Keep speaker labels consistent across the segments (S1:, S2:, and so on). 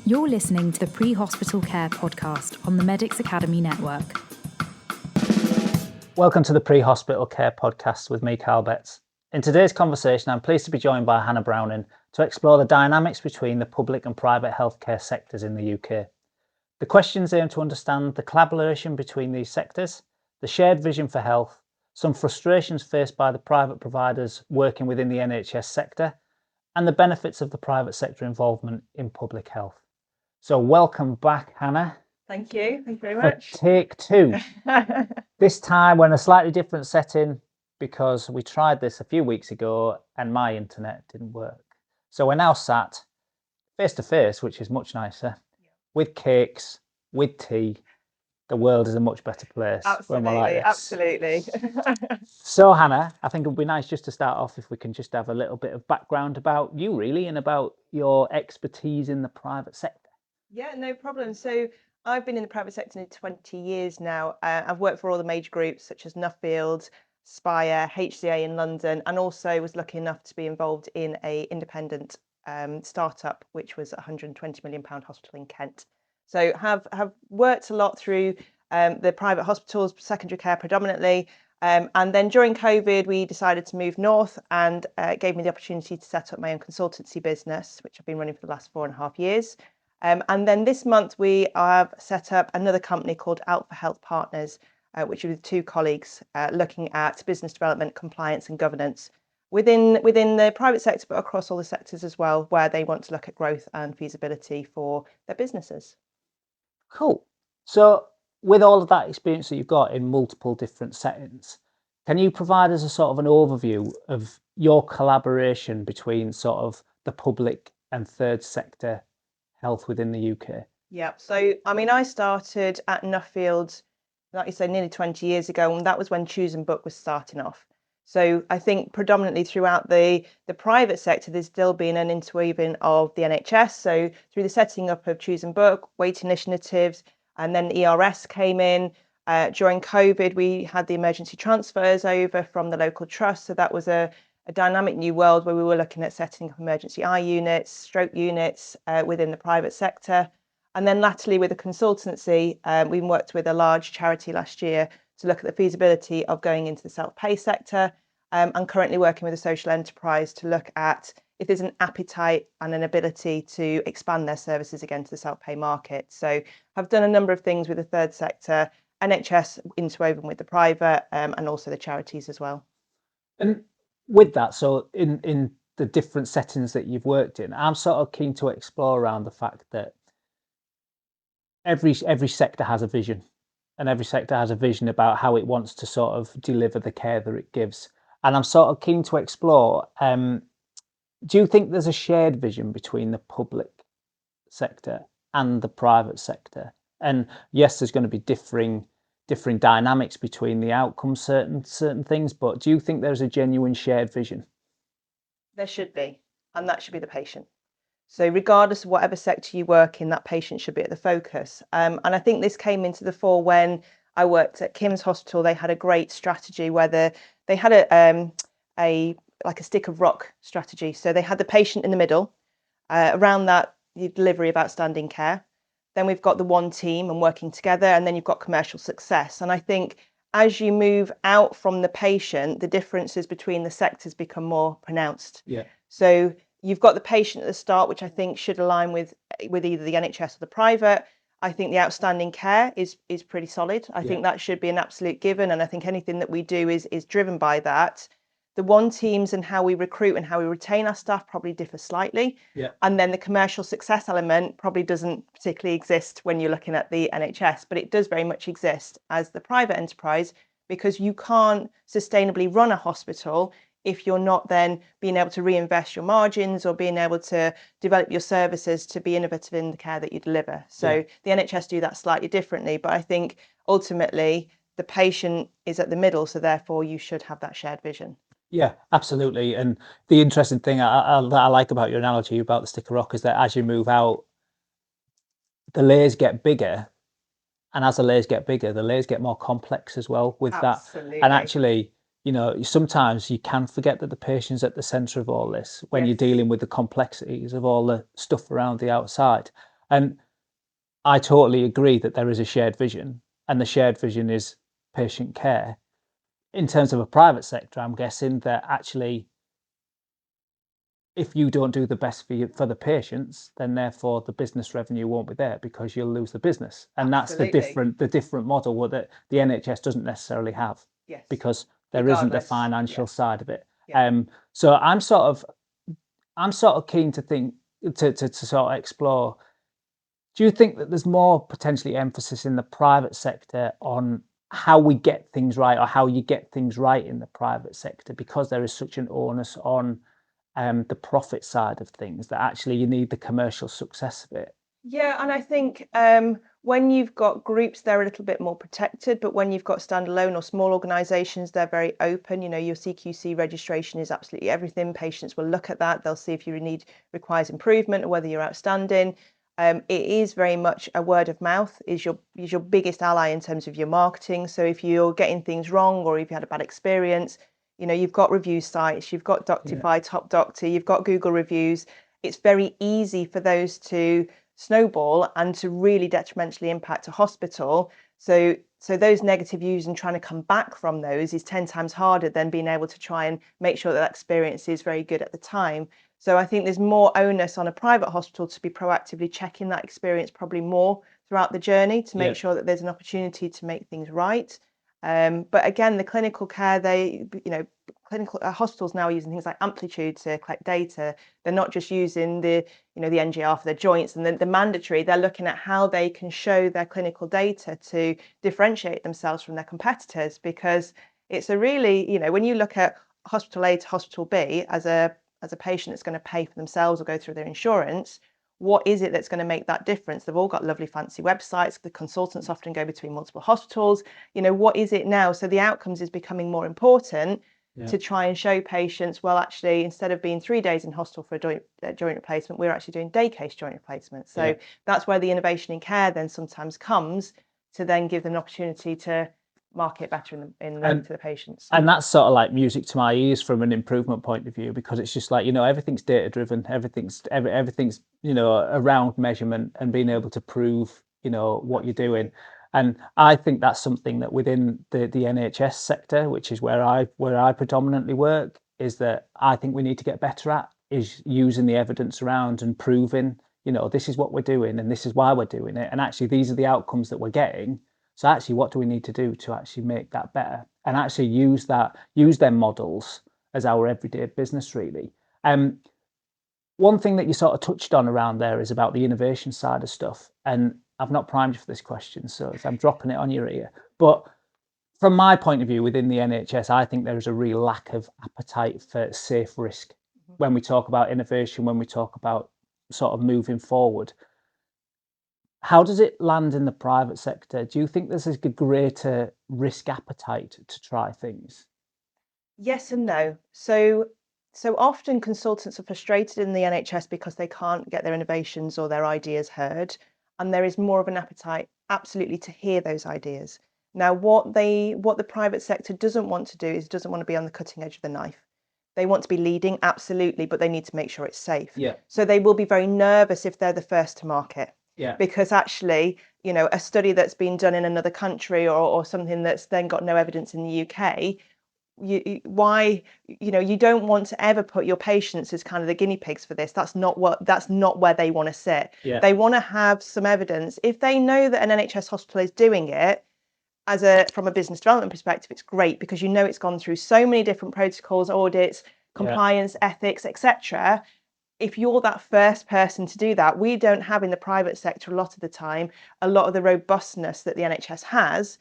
S1: You're listening to the Pre-Hospital Care podcast on the Medics Academy Network.
S2: Welcome to the Pre-Hospital Care podcast with me, Carl Betts. In today's conversation, I'm pleased to be joined by Hannah Browning to explore the dynamics between the public and private healthcare sectors in the UK. The questions aim to understand the collaboration between these sectors, the shared vision for health, some frustrations faced by the private providers working within the NHS sector, and the benefits of the private sector involvement in public health. So welcome back, Hannah.
S3: Thank you. Thank you very much.
S2: Take two. This time we're in a slightly different setting because we tried this a few weeks ago and my internet didn't work. So we're now sat face to face, which is much nicer, with cakes, with tea. The world is a much better place.
S3: Absolutely,
S2: when we're like this.
S3: absolutely.
S2: So Hannah, I think it would be nice just to start off if we can just have a little bit of background about you really and about your expertise in the private sector.
S3: Yeah, no problem. So I've been in the private sector nearly 20 years now. I've worked for all the major groups such as Nuffield, Spire, HCA in London, and also was lucky enough to be involved in an independent startup, which was a £120 million hospital in Kent. So have worked a lot through the private hospitals, secondary care predominantly. And then during COVID, we decided to move north and it gave me the opportunity to set up my own consultancy business, which I've been running for the last 4.5 years. And then this month, we have set up another company called Alpha Health Partners, which is with two colleagues looking at business development, compliance and governance within the private sector, but across all the sectors as well, where they want to look at growth and feasibility for their businesses.
S2: Cool. So with all of that experience that you've got in multiple different settings, can you provide us a sort of an overview of your collaboration between sort of the public and third sector health within the UK?
S3: Yeah, so I mean, I started at Nuffield, like you say, nearly 20 years ago, and that was when Choose and Book was starting off. So I think predominantly throughout the private sector, there's still been an interweaving of the NHS. So through the setting up of Choose and Book, waiting initiatives, and then ERS came in. During COVID, we had the emergency transfers over from the local trust. So that was a dynamic new world where we were looking at setting up emergency eye units, stroke units within the private sector. And then latterly with a consultancy, we worked with a large charity last year to look at the feasibility of going into the self-pay sector. And currently working with a social enterprise to look at if there's an appetite and an ability to expand their services again to the self-pay market. So I've done a number of things with the third sector, NHS interwoven with the private and also the charities as well.
S2: And with that, so in the different settings that you've worked in, I'm sort of keen to explore around the fact that every sector has a vision, and every sector has a vision about how it wants to sort of deliver the care that it gives. And I'm sort of keen to explore, do you think there's a shared vision between the public sector and the private sector? And yes, there's going to be differing dynamics between the outcomes, certain things, but do you think there's a genuine shared vision?
S3: There should be, and that should be the patient. So regardless of whatever sector you work in, that patient should be at the focus. And I think this came into the fore when I worked at Kim's Hospital. They had a great strategy where they had a stick of rock strategy. So they had the patient in the middle, around that the delivery of outstanding care. Then we've got the one team and working together, and then you've got commercial success. And I think as you move out from the patient, the differences between the sectors become more pronounced.
S2: Yeah.
S3: So you've got the patient at the start, which I think should align with either the NHS or the private. I think the outstanding care is pretty solid. I think that should be an absolute given. And I think anything that we do is driven by that. The one teams and how we recruit and how we retain our staff probably differ slightly.
S2: Yeah.
S3: And then the commercial success element probably doesn't particularly exist when you're looking at the NHS, but it does very much exist as the private enterprise, because you can't sustainably run a hospital if you're not then being able to reinvest your margins or being able to develop your services to be innovative in the care that you deliver. So the NHS do that slightly differently, but I think ultimately the patient is at the middle, so therefore you should have that shared vision.
S2: Yeah, absolutely. And the interesting thing I like about your analogy about the stick of rock is that as you move out, the layers get bigger. And as the layers get bigger, the layers get more complex as well with
S3: Absolutely.
S2: that. And actually, you know, sometimes you can forget that the patient's at the centre of all this when you're dealing with the complexities of all the stuff around the outside. And I totally agree that there is a shared vision, and the shared vision is patient care. In terms of a private sector, I'm guessing that actually, if you don't do the best for the patients, then therefore the business revenue won't be there because you'll lose the business. And that's
S3: Absolutely.
S2: the different model that the NHS doesn't necessarily have,
S3: Yes.
S2: because there isn't the
S3: Regardless.
S2: financial
S3: Yeah.
S2: side of it.
S3: Yeah.
S2: So I'm sort of keen to think to sort of explore. Do you think that there's more potentially emphasis in the private sector on how we get things right, or how you get things right in the private sector, because there is such an onus on the profit side of things, that actually you need the commercial success of it?
S3: Yeah, and I think when you've got groups, they're a little bit more protected, but when you've got standalone or small organisations, they're very open. You know, your CQC registration is absolutely everything. Patients will look at that. They'll see if you requires improvement or whether you're outstanding. It is very much a word of mouth is your biggest ally in terms of your marketing. So if you're getting things wrong or if you had a bad experience, you know, you've got review sites, you've got Doctify, Top Doctor, you've got Google reviews. It's very easy for those to snowball and to really detrimentally impact a hospital. So those negative views and trying to come back from those is 10 times harder than being able to try and make sure that experience is very good at the time. So I think there's more onus on a private hospital to be proactively checking that experience probably more throughout the journey to make sure that there's an opportunity to make things right. But again, the clinical care, clinical hospitals now are using things like Amplitude to collect data. They're not just using the NGR for their joints and the mandatory. They're looking at how they can show their clinical data to differentiate themselves from their competitors, because it's a really, when you look at hospital A to hospital B as a patient that's going to pay for themselves or go through their insurance, what is it that's going to make that difference? They've all got lovely fancy websites. The consultants often go between multiple hospitals. What is it now? So the outcomes is becoming more important to try and show patients, well, actually, instead of being 3 days in hospital for a joint replacement, we're actually doing day case joint replacement. So that's where the innovation in care then sometimes comes to then give them an opportunity to market better to the patients.
S2: And that's sort of like music to my ears from an improvement point of view, because it's just like, everything's data driven, everything's around measurement and being able to prove, what you're doing. And I think that's something that within the NHS sector, which is where I predominantly work, is that I think we need to get better at, is using the evidence around and proving, this is what we're doing and this is why we're doing it. And actually these are the outcomes that we're getting. So actually, what do we need to do to actually make that better, and actually use them models as our everyday business, really? One thing that you sort of touched on around there is about the innovation side of stuff. And I've not primed you for this question, so I'm dropping it on your ear. But from my point of view, within the NHS, I think there is a real lack of appetite for safe risk when we talk about innovation, when we talk about sort of moving forward. How does it land in the private sector? Do you think there's a greater risk appetite to try things?
S3: Yes and no. So often consultants are frustrated in the NHS because they can't get their innovations or their ideas heard, and there is more of an appetite absolutely to hear those ideas. Now, what the private sector doesn't want to do is doesn't want to be on the cutting edge of the knife. They want to be leading, absolutely, but they need to make sure it's safe.
S2: Yeah.
S3: So they will be very nervous if they're the first to market.
S2: Yeah.
S3: Because actually, a study that's been done in another country or something that's then got no evidence in the UK, you don't want to ever put your patients as kind of the guinea pigs for this. That's not where they want to sit.
S2: Yeah.
S3: They want to have some evidence. If they know that an NHS hospital is doing it from a business development perspective, it's great, because it's gone through so many different protocols, audits, compliance, ethics, etc. If you're that first person to do that, we don't have in the private sector a lot of the time a lot of the robustness that the NHS has.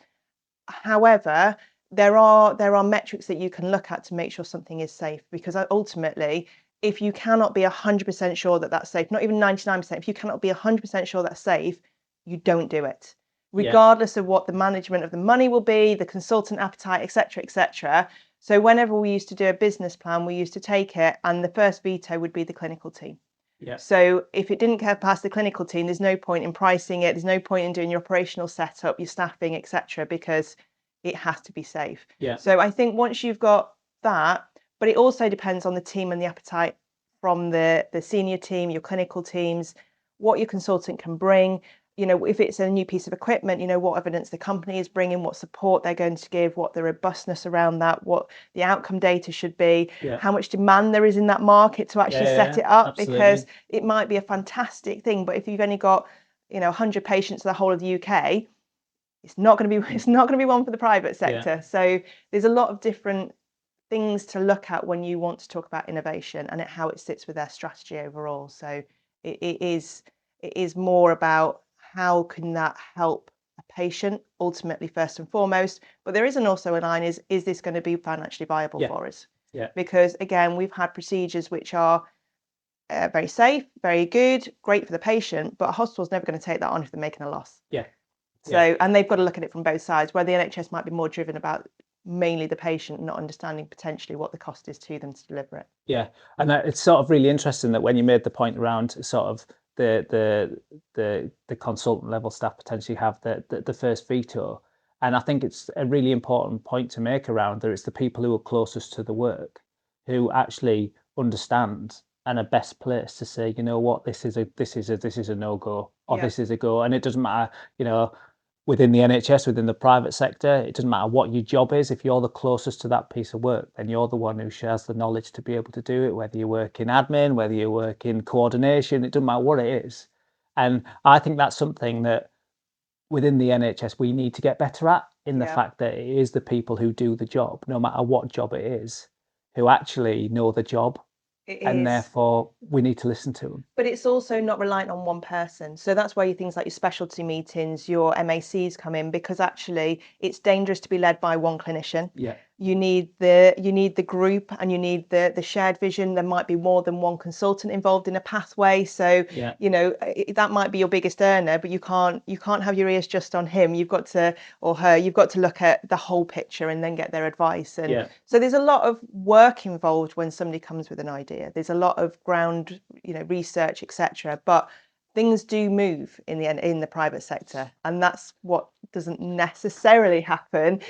S3: However, there are metrics that you can look at to make sure something is safe, because ultimately, if you cannot be 100% sure that that's safe, not even 99%, if you cannot be 100% sure that's safe, you don't do it, regardless of what the management of the money will be, the consultant appetite, etc., etc. So whenever we used to do a business plan, we used to take it, and the first veto would be the clinical team.
S2: Yeah.
S3: So if it didn't get past the clinical team, there's no point in pricing it. There's no point in doing your operational setup, your staffing, etc., because it has to be safe.
S2: Yeah.
S3: So I think once you've got that, but it also depends on the team and the appetite from the senior team, your clinical teams. what your consultant can bring. If it's a new piece of equipment, what evidence the company is bringing, what support they're going to give, what the robustness around that, what the outcome data should be, how much demand there is in that market to actually set it up, because it might be a fantastic thing, but if you've only got 100 patients in the whole of the UK, it's not going to be one for the private sector. So there's a lot of different things to look at when you want to talk about innovation and how it sits with their strategy overall. So it is more about how can that help a patient ultimately first and foremost, but there isn't also a line is this going to be financially viable for us? Because again, we've had procedures which are very safe, very good, great for the patient, but a hospital's never going to take that on if they're making a loss. So and they've got to look at it from both sides, where the NHS might be more driven about mainly the patient, not understanding potentially what the cost is to them to deliver it.
S2: And it's sort of really interesting that when you made the point around sort of the consultant level staff potentially have the first veto, and I think it's a really important point to make around there. It's the people who are closest to the work who actually understand and are best placed to say, you know what, this is a no-go, or this is a go. And it doesn't matter, within the NHS, within the private sector, it doesn't matter what your job is. If you're the closest to that piece of work, then you're the one who shares the knowledge to be able to do it, whether you work in admin, whether you work in coordination, it doesn't matter what it is. And I think that's something that within the NHS we need to get better at, in the fact that it is the people who do the job, no matter what job it is, who actually know the job. And therefore we need to listen to them.
S3: But it's also not reliant on one person. So that's where things like your specialty meetings, your MACs come in, because actually it's dangerous to be led by one clinician. You need the group, and you need the shared vision. There might be more than one consultant involved in a pathway. So that might be your biggest earner, but you can't have your ears just on him. You've got to, or her, you've got to look at the whole picture and then get their advice. And so there's a lot of work involved when somebody comes with an idea. There's a lot of ground, research, etc. But things do move in the private sector, and that's what doesn't necessarily happen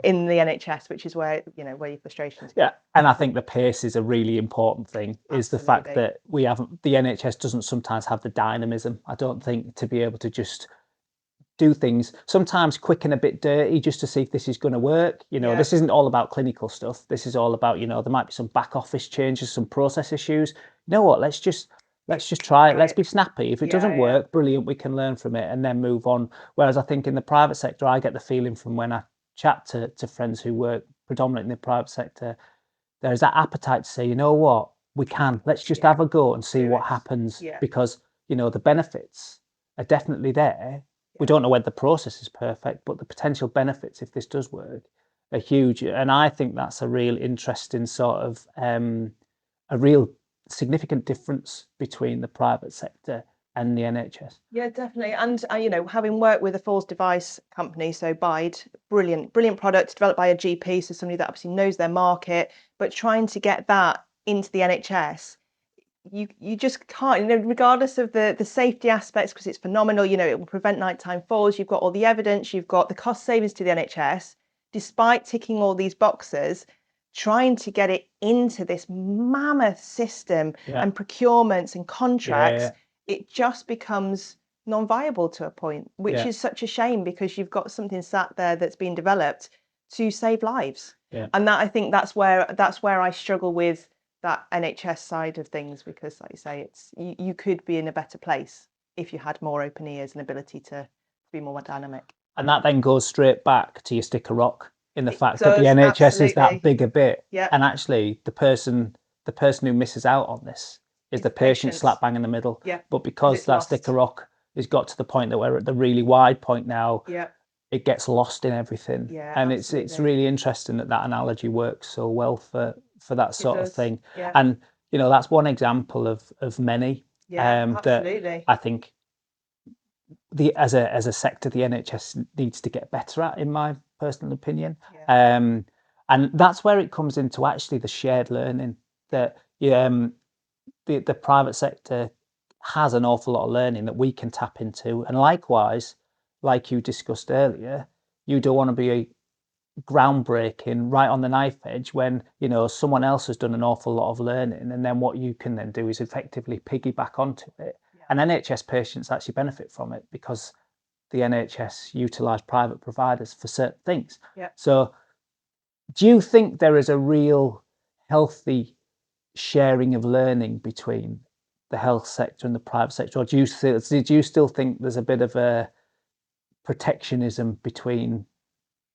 S3: in the NHS, which is where where your frustrations go.
S2: And I think the pace is a really important thing. Is the fact that the NHS doesn't sometimes have the dynamism, I don't think, to be able to just do things sometimes quick and a bit dirty just to see if this is going to work. This isn't all about clinical stuff. This is all about, there might be some back office changes, some process issues. You know what, let's just try it. Let's be snappy. If it doesn't work, brilliant, we can learn from it and then move on. Whereas I think in the private sector, I get the feeling from when I chat to friends who work predominantly in the private sector, there's that appetite to say, you know what, let's just have a go and see what happens, because the benefits are definitely there. We don't know whether the process is perfect, but the potential benefits, if this does work, are huge. And I think that's a real interesting sort of a real significant difference between the private sector and the NHS.
S3: Yeah, definitely. And having worked with a falls device company, so Bide, brilliant product developed by a GP, so somebody that obviously knows their market, but trying to get that into the NHS, you just can't, regardless of the safety aspects, because it's phenomenal, it will prevent nighttime falls, you've got all the evidence, you've got the cost savings to the NHS, despite ticking all these boxes, trying to get it into this mammoth system and procurements and contracts, it just becomes non-viable to a point, which is such a shame, because you've got something sat there that's been developed to save lives. And that, I think that's where I struggle with that NHS side of things, because like you say, it's you could be in a better place if you had more open ears and ability to be more dynamic.
S2: And that then goes straight back to your stick of rock, in the fact that the NHS is that bigger bit. And actually the person who misses out on this is the patient slap bang in the middle. But because that stick of rock has got to the point that we're at the really wide point now, it gets lost in everything. And it's really interesting that analogy works so well for that sort of thing. And that's one example of many that I think as a sector the NHS needs to get better at, in my personal opinion. And that's where it comes into actually the shared learning that the private sector has an awful lot of learning that we can tap into. And likewise, like you discussed earlier, you don't want to be groundbreaking right on the knife edge when someone else has done an awful lot of learning, and then what you can then do is effectively piggyback onto it And NHS patients actually benefit from it because the NHS utilise private providers for certain things.
S3: Yeah.
S2: So do you think there is a real healthy sharing of learning between the health sector and the private sector, or do you still think there's a bit of a protectionism between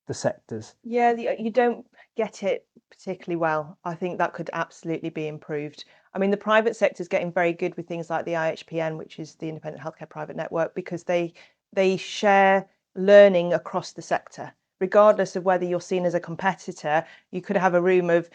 S2: the sectors?
S3: Yeah, you don't get it particularly well. I think that could absolutely be improved. I mean, the private sector is getting very good with things like the IHPN, which is the Independent Healthcare Private Network, because they share learning across the sector. Regardless of whether you're seen as a competitor, you could have a room of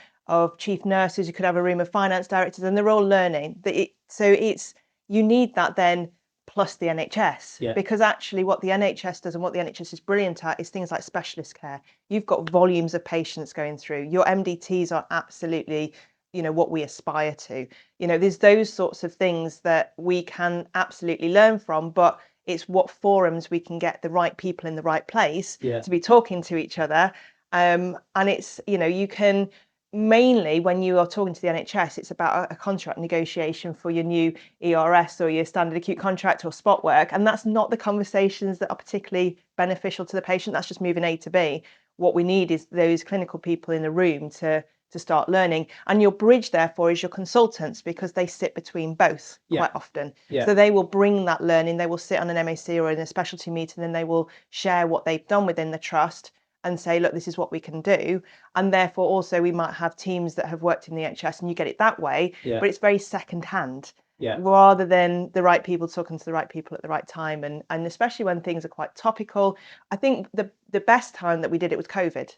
S3: chief nurses, you could have a room of finance directors, and they're all learning. You need that then plus the NHS, because actually what the NHS does and what the NHS is brilliant at is things like specialist care. You've got volumes of patients going through. Your MDTs are absolutely, what we aspire to. There's those sorts of things that we can absolutely learn from, but it's what forums we can get the right people in the right place to be talking to each other. And it's, you can mainly, when you are talking to the NHS, it's about a contract negotiation for your new ERS or your standard acute contract or spot work. And that's not the conversations that are particularly beneficial to the patient. That's just moving A to B. What we need is those clinical people in the room to start learning. And your bridge, therefore, is your consultants, because they sit between both quite often. So they will bring that learning. They will sit on an MAC or in a specialty meeting, and they will share what they've done within the trust and say, look, this is what we can do. And therefore, also, we might have teams that have worked in the NHS, and you get it that way, but it's very second-hand. Rather than the right people talking to the right people at the right time. And especially when things are quite topical. I think the best time that we did it was COVID.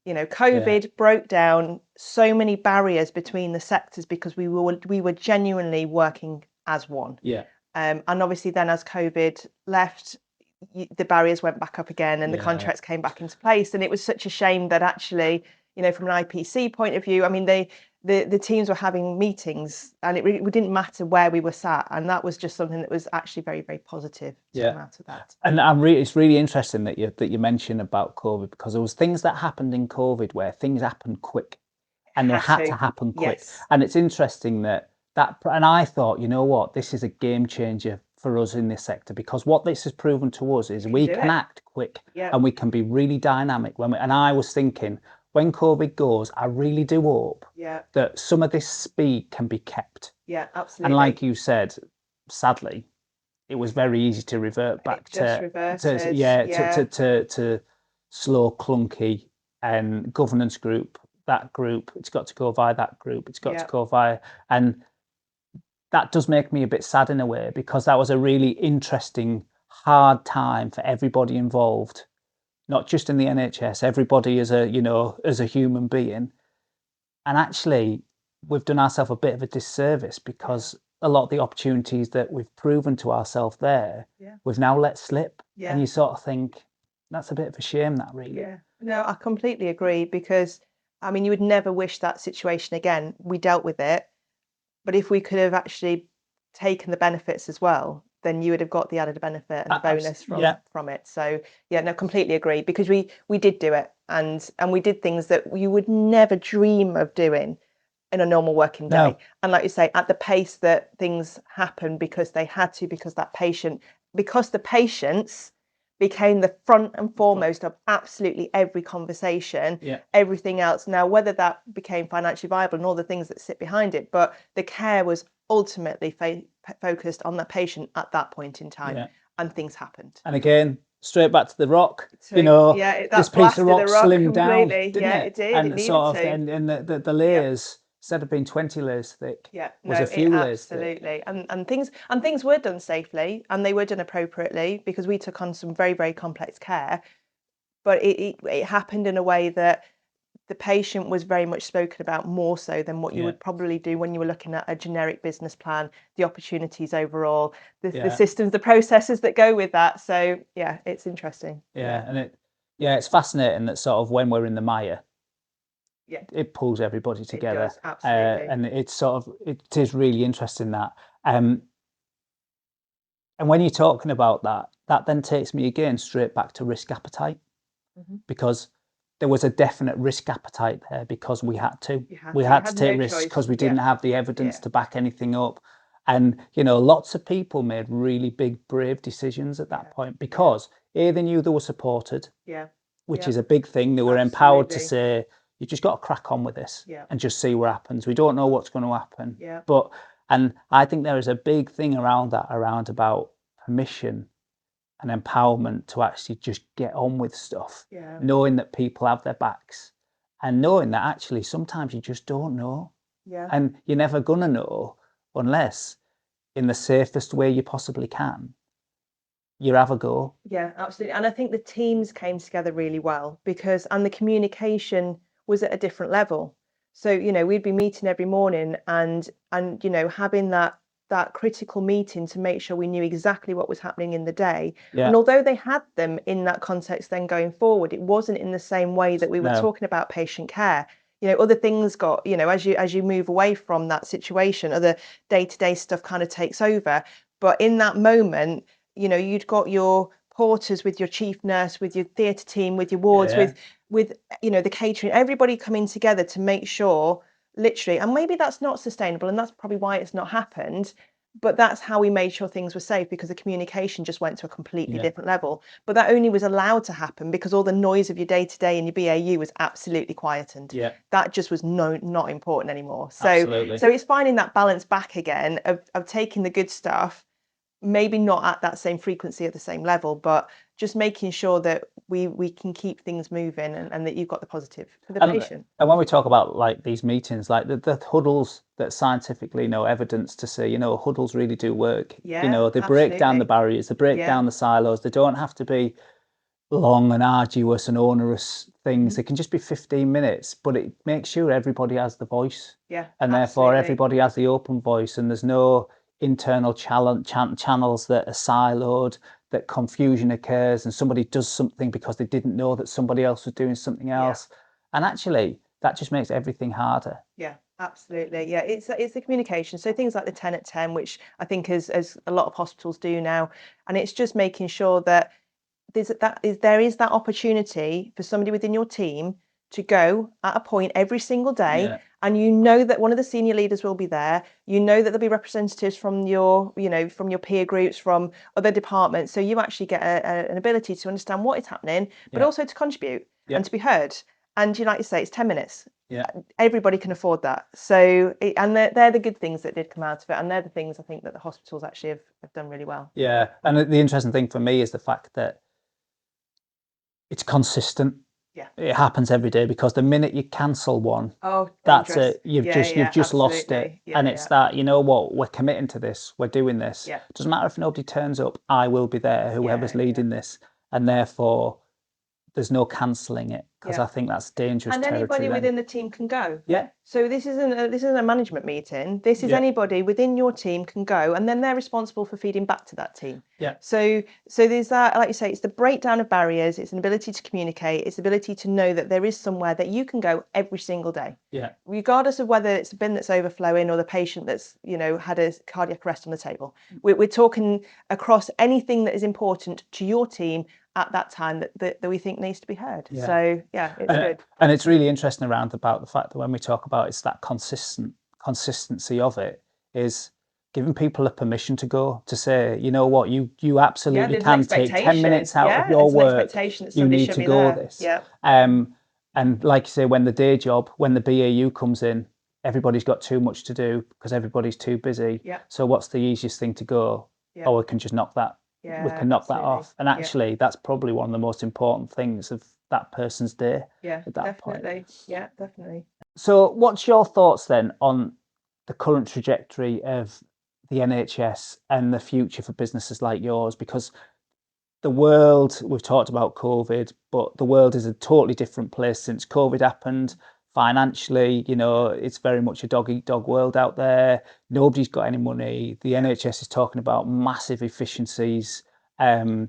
S3: COVID broke down so many barriers between the sectors because we were genuinely working as one. And obviously then as COVID left, the barriers went back up again, and the contracts came back into place. And it was such a shame that actually, from an IPC point of view, I mean, the teams were having meetings, and it didn't matter where we were sat, and that was just something that was actually very, very positive to come out of that.
S2: And it's really interesting that you mentioned about COVID, because there was things that happened in COVID where things happened quick, and they had to happen quick. And it's interesting that and I thought, you know what, this is a game changer for us in this sector, because what this has proven to us is we can act quick and we can be really dynamic. And I was thinking, when COVID goes, I really do hope that some of this speed can be kept.
S3: Yeah, absolutely.
S2: And like you said, sadly, it was very easy to revert back to slow, clunky and governance group, that group. It's got to go via that group. It's got to go via, and that does make me a bit sad in a way, because that was a really interesting, hard time for everybody involved. Not just in the NHS, everybody as a human being. And actually, we've done ourselves a bit of a disservice, because a lot of the opportunities that we've proven to ourselves there, we've now let slip. And you sort of think, that's a bit of a shame, that really.
S3: Yeah, no, I completely agree, because, I mean, you would never wish that situation again. We dealt with it. But if we could have actually taken the benefits as well, then you would have got the added benefit and the bonus from it. So no, completely agree, because we did do it, and we did things that you would never dream of doing in a normal working day.
S2: No.
S3: And like you say, at the pace that things happen, because they had to, because the patients became the front and foremost of absolutely every conversation, everything else. Now, whether that became financially viable and all the things that sit behind it, but the care was ultimately focused on the patient at that point in time, and things happened.
S2: And again, straight back to the rock,
S3: So,
S2: this piece of rock slimmed down, didn't
S3: it did.
S2: And
S3: it needed
S2: sort of,
S3: to.
S2: and the layers, instead of being 20 layers thick, was a few layers thick.
S3: Absolutely. And things were done safely, and they were done appropriately, because we took on some very, very complex care. But it happened in a way that the patient was very much spoken about, more so than what you would probably do when you were looking at a generic business plan, the opportunities overall, the systems, the processes that go with that. So it's interesting.
S2: And it's fascinating that sort of when we're in the mire, it pulls everybody together.
S3: It does, absolutely.
S2: And it's sort of, it is really interesting that. And when you're talking about that then takes me again straight back to risk appetite, because there was a definite risk appetite there, because we had to. We had to take risks because we didn't have the evidence to back anything up. And, you know, lots of people made really big, brave decisions at that point because A, they knew they were supported,
S3: Yeah.
S2: which
S3: Yeah.
S2: is a big thing. They were empowered to
S3: Absolutely.
S2: say, you just got to crack on with this
S3: Yeah.
S2: and just see what happens. We don't know what's going to happen.
S3: Yeah.
S2: And I think there is a big thing around that, around about permission and empowerment to actually just get on with stuff,
S3: Yeah.
S2: knowing that people have their backs and knowing that actually sometimes you just don't know.
S3: Yeah.
S2: And you're never going to know unless, in the safest way you possibly can, you have a go.
S3: Yeah, absolutely. And I think the teams came together really well and the communication was at a different level. So, you know, we'd be meeting every morning and you know, having that critical meeting to make sure we knew exactly what was happening in the day.
S2: Yeah.
S3: And although they had them in that context then going forward, it wasn't in the same way that we were
S2: No.
S3: talking about patient care. You know, other things got, you know, as you move away from that situation, other day-to-day stuff kind of takes over. But in that moment, you know, you'd got your porters with your chief nurse, with your theatre team, with your wards,
S2: Yeah.
S3: with you know, the catering, everybody coming together to make sure, literally, and maybe that's not sustainable, and that's probably why it's not happened. But that's how we made sure things were safe, because the communication just went to a completely different level. But that only was allowed to happen because all the noise of your day-to-day and your BAU was absolutely quietened.
S2: Yeah.
S3: That just was not important anymore. So
S2: Absolutely.
S3: so it's finding that balance back again of taking the good stuff, maybe not at that same frequency at the same level, but just making sure that we can keep things moving and that you've got the positive for the patient.
S2: And when we talk about like these meetings, like the huddles that scientifically no evidence to say, you know, huddles really do work.
S3: Yeah,
S2: You know, they break down the
S3: absolutely.
S2: barriers, they break
S3: Yeah.
S2: down the silos. They don't have to be long and arduous and onerous things. They can just be 15 minutes, but it makes sure everybody has the voice.
S3: Yeah,
S2: And therefore
S3: absolutely.
S2: everybody has the open voice, and there's no internal channels that are siloed, that confusion occurs and somebody does something because they didn't know that somebody else was doing something else. And actually that just makes everything harder.
S3: Yeah, absolutely. Yeah, it's the communication. So things like the 10 at 10, which I think as a lot of hospitals do now, and it's just making sure that there is that opportunity for somebody within your team to go at a point every single day,
S2: Yeah.
S3: and you know that one of the senior leaders will be there. You know that there'll be representatives from your, you know, from your peer groups, from other departments. So you actually get an ability to understand what is happening, but also to contribute and to be heard. And you, like you say, it's 10 minutes.
S2: Yeah.
S3: Everybody can afford that. So, and they're the good things that did come out of it. And they're the things I think that the hospitals actually have done really well.
S2: Yeah. And the interesting thing for me is the fact that it's consistent.
S3: Yeah.
S2: It happens every day, because the minute you cancel one,
S3: Oh,
S2: that's
S3: dangerous.
S2: it. You've
S3: Yeah,
S2: just lost it.
S3: absolutely. Yeah,
S2: And it's that, you know what, we're committing to this, we're doing this.
S3: Yeah.
S2: Doesn't matter if nobody turns up, I will be there, whoever's
S3: Yeah,
S2: leading this. And therefore there's no cancelling it, because
S3: Yeah.
S2: I think that's dangerous
S3: And
S2: territory
S3: anybody
S2: then.
S3: within the team can go.
S2: Yeah.
S3: So this isn't a management meeting. This is
S2: Yeah.
S3: anybody within your team can go, and then they're responsible for feeding back to that team.
S2: Yeah.
S3: So there's that, like you say, it's the breakdown of barriers. It's an ability to communicate. It's the ability to know that there is somewhere that you can go every single day.
S2: Yeah.
S3: Regardless of whether it's a bin that's overflowing or the patient that's, you know, had a cardiac arrest on the table. We're talking across anything that is important to your team at that time that we think needs to be heard.
S2: Yeah.
S3: So yeah, it's good.
S2: And it's really interesting around about the fact that when we talk about it's that consistency of it, is giving people a permission to go, to say, you know what, you absolutely
S3: there's an
S2: can take 10 minutes out of
S3: expectation.
S2: your
S3: It's an
S2: work.
S3: expectation that
S2: You
S3: somebody
S2: need
S3: should
S2: to
S3: be
S2: go
S3: there.
S2: this.
S3: Yeah.
S2: And like you say, when the day job, when the BAU comes in, everybody's got too much to do because everybody's too busy.
S3: Yeah.
S2: So what's the easiest thing to go?
S3: Yeah.
S2: Oh, we can just knock that.
S3: Yeah,
S2: We can knock that
S3: absolutely.
S2: off. And actually, that's probably one of the most important things of that person's day.
S3: Yeah,
S2: at that point.
S3: definitely. Yeah, definitely.
S2: So what's your thoughts then on the current trajectory of the NHS and the future for businesses like yours? Because the world, we've talked about COVID, but the world is a totally different place since COVID happened. Financially, you know, it's very much a dog-eat-dog world out there. Nobody's got any money. The NHS is talking about massive efficiencies. That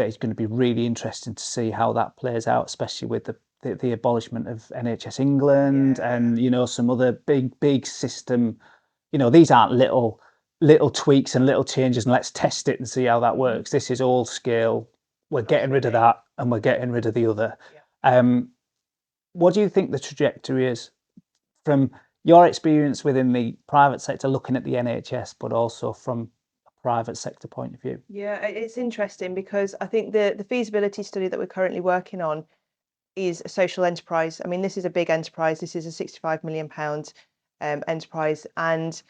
S2: is going to be really interesting to see how that plays out, especially with the abolishment of NHS England and, you know, some other big system. You know, these aren't little tweaks and little changes and let's test it and see how that works. This is all scale. We're getting rid of that and we're getting rid of the other. What do you think the trajectory is from, your experience within the private sector, looking at the NHS, but also from a private sector point of view.
S3: Yeah, it's interesting because I think the feasibility study that we're currently working on is a social enterprise. I mean, this is a big enterprise. This is a £65 million enterprise, and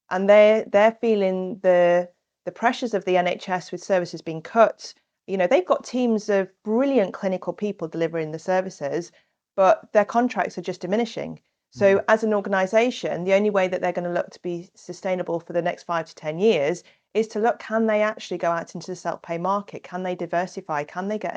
S3: they're feeling the pressures of the NHS with services being cut. You know, they've got teams of brilliant clinical people delivering the services, but their contracts are just diminishing. So as an organisation, the only way that they're going to look to be sustainable for the next 5 to 10 years is to look, can they actually go out into the self-pay market? Can they diversify? Can they get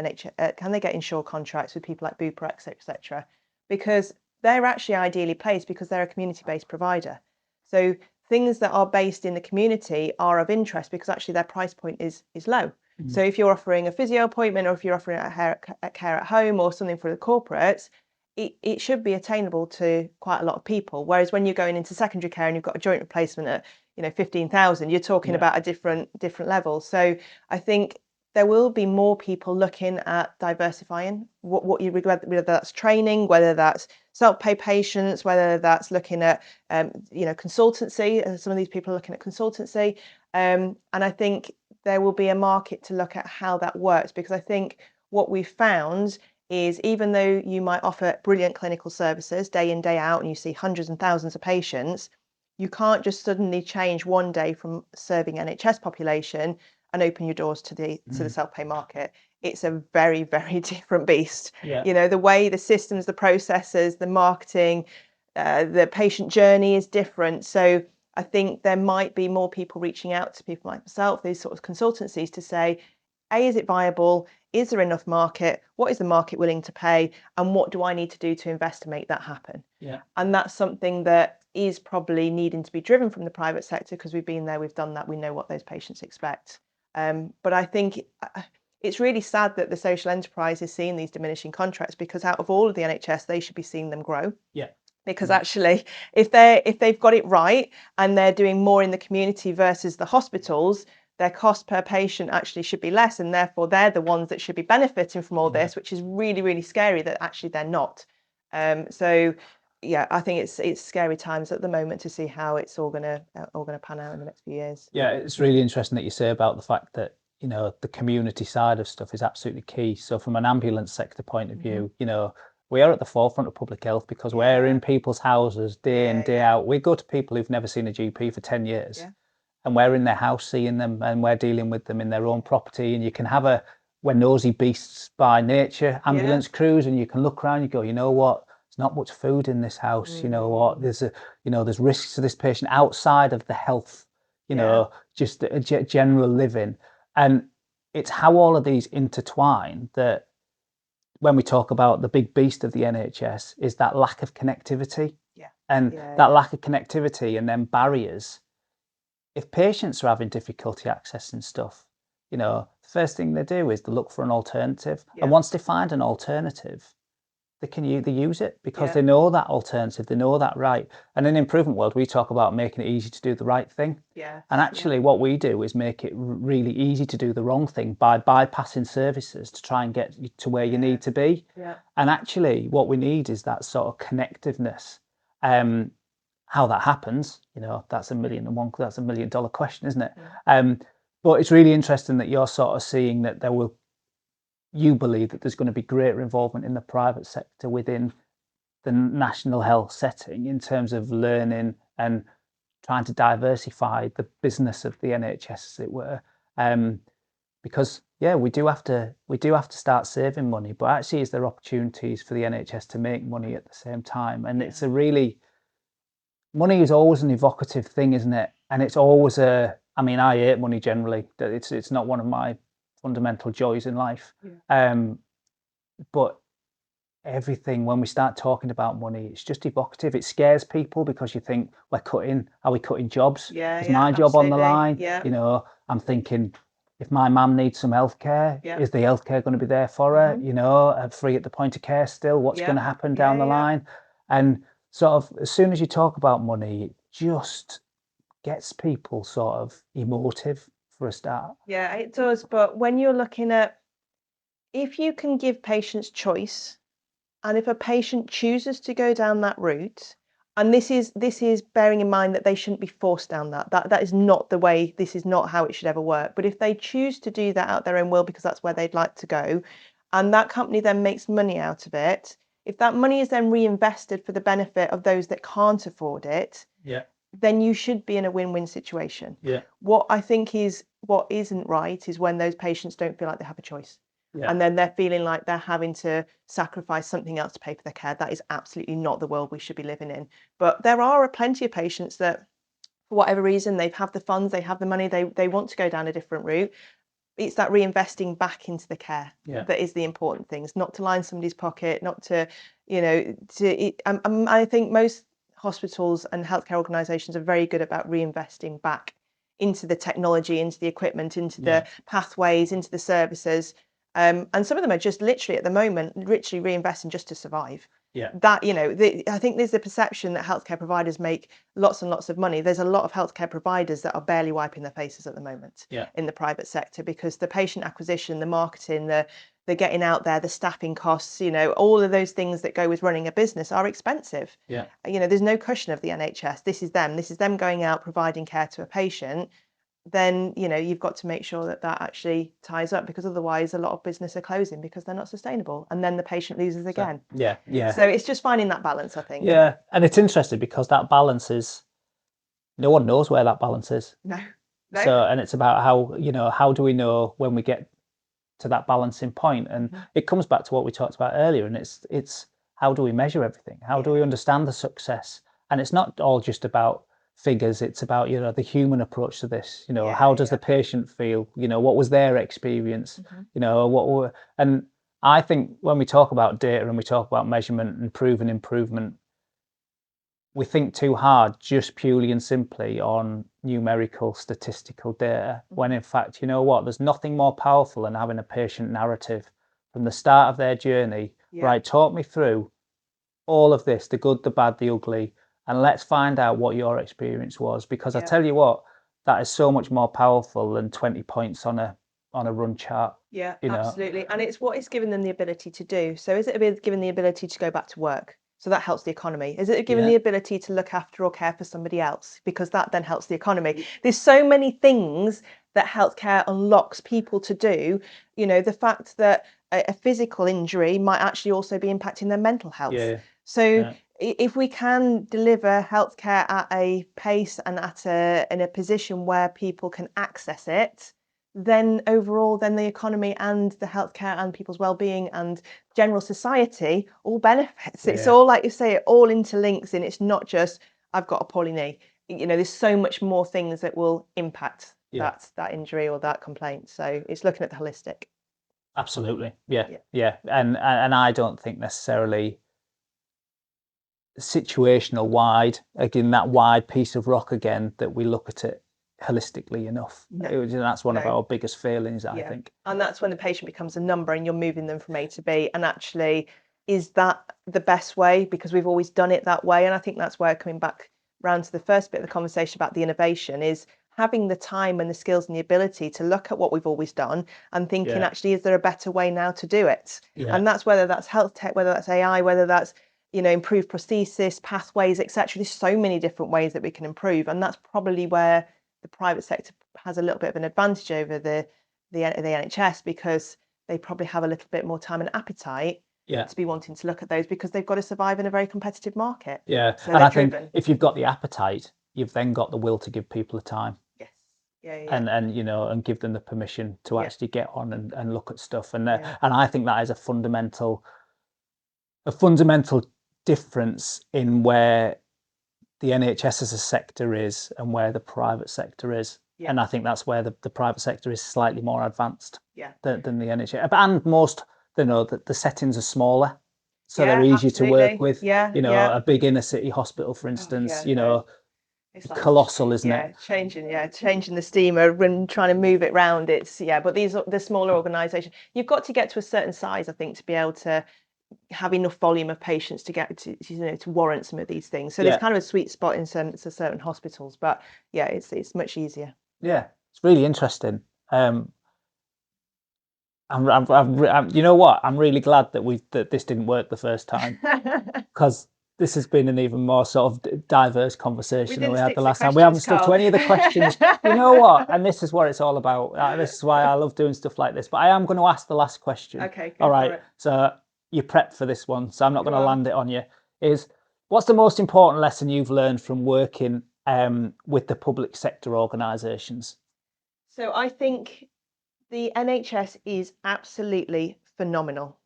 S3: can they get insure contracts with people like bureaucratic, etc.? Because they're actually ideally placed because they're a community-based provider. So things that are based in the community are of interest because actually their price point is low. So if you're offering a physio appointment, or if you're offering a care at home or something for the corporates, it should be attainable to quite a lot of people. Whereas when you're going into secondary care and you've got a joint replacement at 15,000, you're talking about a different level. So I think there will be more people looking at diversifying what you regret, whether that's training, whether that's self-pay patients, whether that's looking at consultancy. Some of these people are looking at consultancy, and I think there will be a market to look at how that works, because I think what we've found is, even though you might offer brilliant clinical services day in, day out, and you see hundreds and thousands of patients, you can't just suddenly change one day from serving NHS population and open your doors to the self-pay market. It's a very, very different beast.
S2: Yeah.
S3: The way the systems, the processes, the marketing, the patient journey is different. So I think there might be more people reaching out to people like myself, these sort of consultancies, to say, A, is it viable? Is there enough market? What is the market willing to pay? And what do I need to do to invest to make that happen?
S2: Yeah.
S3: And that's something that is probably needing to be driven from the private sector, because we've been there, we've done that, we know what those patients expect. But I think it's really sad that the social enterprise is seeing these diminishing contracts, because out of all of the NHS, they should be seeing them grow.
S2: Yeah.
S3: Because actually, if they've got it right and they're doing more in the community versus the hospitals, their cost per patient actually should be less, and therefore they're the ones that should be benefiting from all this, which is really, really scary that actually they're not. So yeah, I think it's scary times at the moment to see how it's all gonna pan out in the next few years.
S2: Yeah, it's really interesting that you say about the fact that the community side of stuff is absolutely key. So from an ambulance sector point of view, we are at the forefront of public health because we're in people's houses day in, day out. We go to people who've never seen a GP for 10 years, and we're in their house seeing them, and we're dealing with them in their own property. And you can have we're nosy beasts by nature, ambulance crews, and you can look around, you go, you know what? There's not much food in this house. You know what? There's risks to this patient outside of the health, just a general living. And it's how all of these intertwine that when we talk about the big beast of the NHS is that lack of connectivity. And that lack of connectivity and then barriers. If patients are having difficulty accessing stuff, the first thing they do is they look for an alternative. And once they find an alternative, they use it because they know that alternative, they know that right. And in improvement world, we talk about making it easy to do the right thing. And actually what we do is make it really easy to do the wrong thing by bypassing services to try and get you to where you need to be. And actually what we need is that sort of connectiveness. How that happens, that's $1 million question, isn't it? But it's really interesting that you're sort of seeing that you believe that there's going to be greater involvement in the private sector within the national health setting in terms of learning and trying to diversify the business of the NHS, as it were. Because we do have to start saving money, but actually is there opportunities for the NHS to make money at the same time? And it's money is always an evocative thing, isn't it? And it's always I hate money generally. It's not one of my fundamental joys in life. But everything, when we start talking about money, it's just evocative. It scares people because you think are we cutting jobs? Is my job on the line? I'm thinking, if my mum needs some healthcare, is the healthcare going to be there for her? Free at the point of care still? What's going to happen down the line? And sort of as soon as you talk about money, it just gets people sort of emotive for a start.
S3: Yeah, it does. But when you're looking at, if you can give patients choice, and if a patient chooses to go down that route, And this is bearing in mind that they shouldn't be forced down that is not the way, this is not how it should ever work. But if they choose to do that out their own will because that's where they'd like to go, and that company then makes money out of it, if that money is then reinvested for the benefit of those that can't afford it,
S2: Yeah.
S3: then you should be in a win-win situation.
S2: Yeah.
S3: What I think what isn't right is when those patients don't feel like they have a choice.
S2: Yeah.
S3: And then they're feeling like they're having to sacrifice something else to pay for their care. That is absolutely not the world we should be living in. But there are plenty of patients that, for whatever reason, they have the funds, they have the money, they want to go down a different route. It's that reinvesting back into the care that is the important thing. It's not to line somebody's pocket, not to, I think most hospitals and healthcare organisations are very good about reinvesting back into the technology, into the equipment, into the pathways, into the services. And some of them are just literally at the moment, literally reinvesting just to survive.
S2: Yeah.
S3: That, I think there's a perception that healthcare providers make lots and lots of money. There's a lot of healthcare providers that are barely wiping their faces at the moment in the private sector, because the patient acquisition, the marketing, the getting out there, the staffing costs, all of those things that go with running a business are expensive.
S2: Yeah.
S3: There's no cushion of the NHS. This is them going out, providing care to a patient. Then you've got to make sure that actually ties up, because otherwise a lot of business are closing because they're not sustainable, and then the patient loses again. So it's just finding that balance, I think.
S2: And it's interesting because that balance is, no one knows where that balance is.
S3: No.
S2: So, and it's about how do we know when we get to that balancing point? And it comes back to what we talked about earlier, and it's how do we measure everything? How do we understand the success? And it's not all just about figures, it's about the human approach to this. How does the patient feel? What was their experience? And I think when we talk about data and we talk about measurement and proven improvement, we think too hard just purely and simply on numerical statistical data, when in fact, there's nothing more powerful than having a patient narrative from the start of their journey. Right, talk me through all of this, the good, the bad, the ugly, and let's find out what your experience was, because I tell you what, that is so much more powerful than 20 points on a run chart.
S3: Absolutely. And it's what it's given them the ability to do. So is it given the ability to go back to work? So that helps the economy. Is it given the ability to look after or care for somebody else? Because that then helps the economy. There's so many things that healthcare unlocks people to do. The fact that a physical injury might actually also be impacting their mental health. So if we can deliver healthcare at a pace and in a position where people can access it, then overall, then the economy and the healthcare and people's well-being and general society all benefits. It's all, like you say, it all interlinks, and it's not just I've got a poorly knee. There's so much more things that will impact that injury or that complaint. So it's looking at the holistic.
S2: Absolutely, and I don't think necessarily situational wide, again, that wide piece of rock again, that we look at it holistically enough. That's one of our biggest failings, I think.
S3: And that's when the patient becomes a number and you're moving them from A to B. And actually, is that the best way? Because we've always done it that way. And I think that's where, coming back round to the first bit of the conversation about the innovation, is having the time and the skills and the ability to look at what we've always done and thinking, actually, is there a better way now to do it? And that's whether that's health tech, whether that's AI, whether that's improved prosthesis, pathways, etc. There's so many different ways that we can improve, and that's probably where the private sector has a little bit of an advantage over the NHS, because they probably have a little bit more time and appetite to be wanting to look at those, because they've got to survive in a very competitive market. So
S2: and I think if you've got the appetite, you've then got the will to give people the time. And give them the permission to actually get on and look at stuff. And I think that is a fundamental difference in where the NHS as a sector is and where the private sector is. And I think that's where the private sector is slightly more advanced than the NHS. And most, the settings are smaller, so they're easier to work with. A big inner city hospital, for instance, it's like, colossal, isn't it?
S3: Changing the steamer when trying to move it round. It's but the smaller organisations, you've got to get to a certain size, I think, to be able to have enough volume of patients to get to warrant some of these things. So there's kind of a sweet spot in certain hospitals, but it's much easier.
S2: It's really interesting. I'm you know what? I'm really glad that this didn't work the first time, because this has been an even more sort of diverse conversation than we had
S3: stick
S2: the
S3: to
S2: last time. We haven't
S3: questions,
S2: stuck to any of the questions. You know what? And this is what it's all about. This is why I love doing stuff like this. But I am going to ask the last question.
S3: Okay,
S2: All
S3: go for
S2: right.
S3: it.
S2: So you're prepped for this one. So I'm not going to
S3: Go on.
S2: land it on you. What's the most important lesson you've learned from working with the public sector organisations?
S3: So I think the NHS is absolutely phenomenal.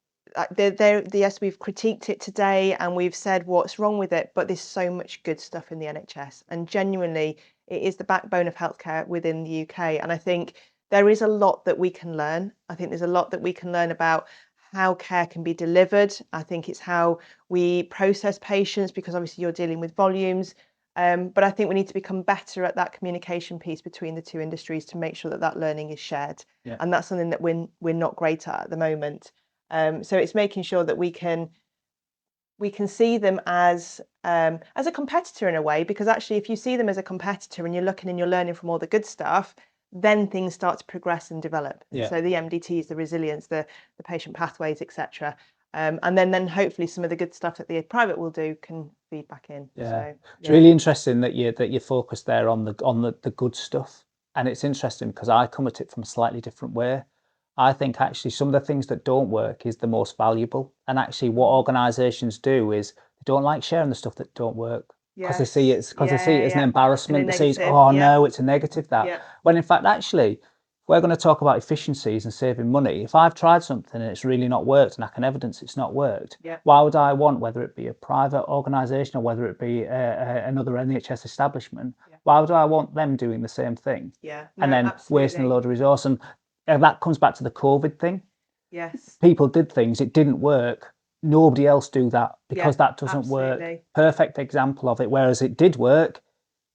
S3: Yes, we've critiqued it today and we've said what's wrong with it, but there's so much good stuff in the NHS. And genuinely, it is the backbone of healthcare within the UK. And I think there is a lot that we can learn. I think there's a lot that we can learn about how care can be delivered. I think it's how we process patients, because obviously you're dealing with volumes. But I think we need to become better at that communication piece between the two industries to make sure that that learning is shared.
S2: Yeah.
S3: And that's something that we're not great at the moment. So it's making sure that we can see them as a competitor in a way, because actually if you see them as a competitor and you're looking and you're learning from all the good stuff, then things start to progress and develop.
S2: Yeah.
S3: So the MDTs, the resilience, the patient pathways, etc. And then hopefully some of the good stuff that the private will do can feed back in.
S2: Yeah.
S3: So,
S2: It's really interesting that you focus there on the good stuff. And it's interesting because I come at it from a slightly different way. I think actually some of the things that don't work is the most valuable. And actually what organisations do is they don't like sharing the stuff that don't work. Because they see it as an embarrassment. They see, no, it's a negative that.
S3: Yeah.
S2: When in fact, actually, we're going to talk about efficiencies and saving money. If I've tried something and it's really not worked and I can evidence it's not worked, why would I want, whether it be a private organisation or whether it be another NHS establishment, why would I want them doing the same thing?
S3: Yeah.
S2: And then wasting a load of resource. And that comes back to the COVID thing.
S3: Yes.
S2: People did things, it didn't work. Nobody else do that because that doesn't work. Perfect example of it. Whereas it did work,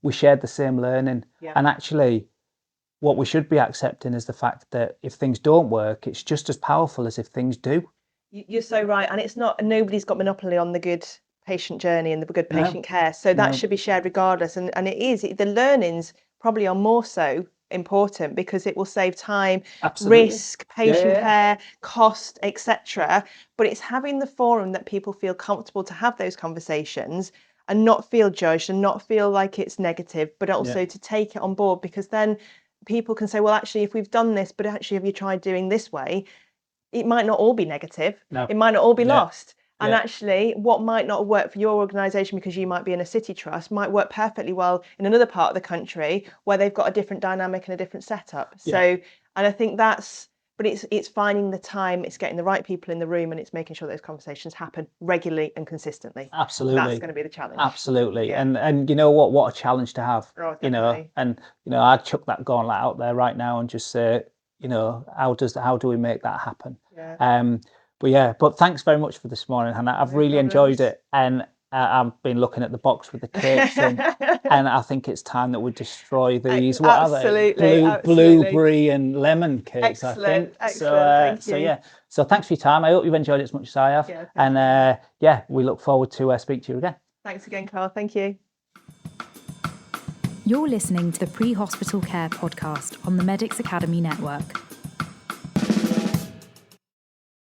S2: we shared the same learning. And actually, what we should be accepting is the fact that if things don't work, it's just as powerful as if things do.
S3: You're so right. And it's not, nobody's got monopoly on the good patient journey and the good patient care. So that should be shared regardless. And it is, the learnings probably are more so important because it will save time, risk, patient care, cost, etc. But it's having the forum that people feel comfortable to have those conversations and not feel judged and not feel like it's negative, but also to take it on board, because then people can say, well, actually, if we've done this, but actually, have you tried doing this way? It might not all be negative.
S2: No.
S3: It might not all be lost. And actually, what might not work for your organisation because you might be in a city trust might work perfectly well in another part of the country where they've got a different dynamic and a different setup. So, and I think but it's finding the time, it's getting the right people in the room, and it's making sure those conversations happen regularly and consistently.
S2: Absolutely.
S3: That's going to be the challenge.
S2: Absolutely. Yeah. And you know what a challenge to have,
S3: you know,
S2: and, I'd chuck that gauntlet out there right now and just say, how do we make that happen? But thanks very much for this morning, Hannah. I've really enjoyed it, and I've been looking at the box with the cakes in, and I think it's time that we destroy these. What are they? Blueberry and lemon cakes, I think.
S3: Excellent. Thank you.
S2: So thanks for your time. I hope you've enjoyed it as much as I have. And we look forward to speak to you again.
S3: Thanks again, Carl. Thank you.
S1: You're listening to the Pre-Hospital Care podcast on the Medics Academy Network.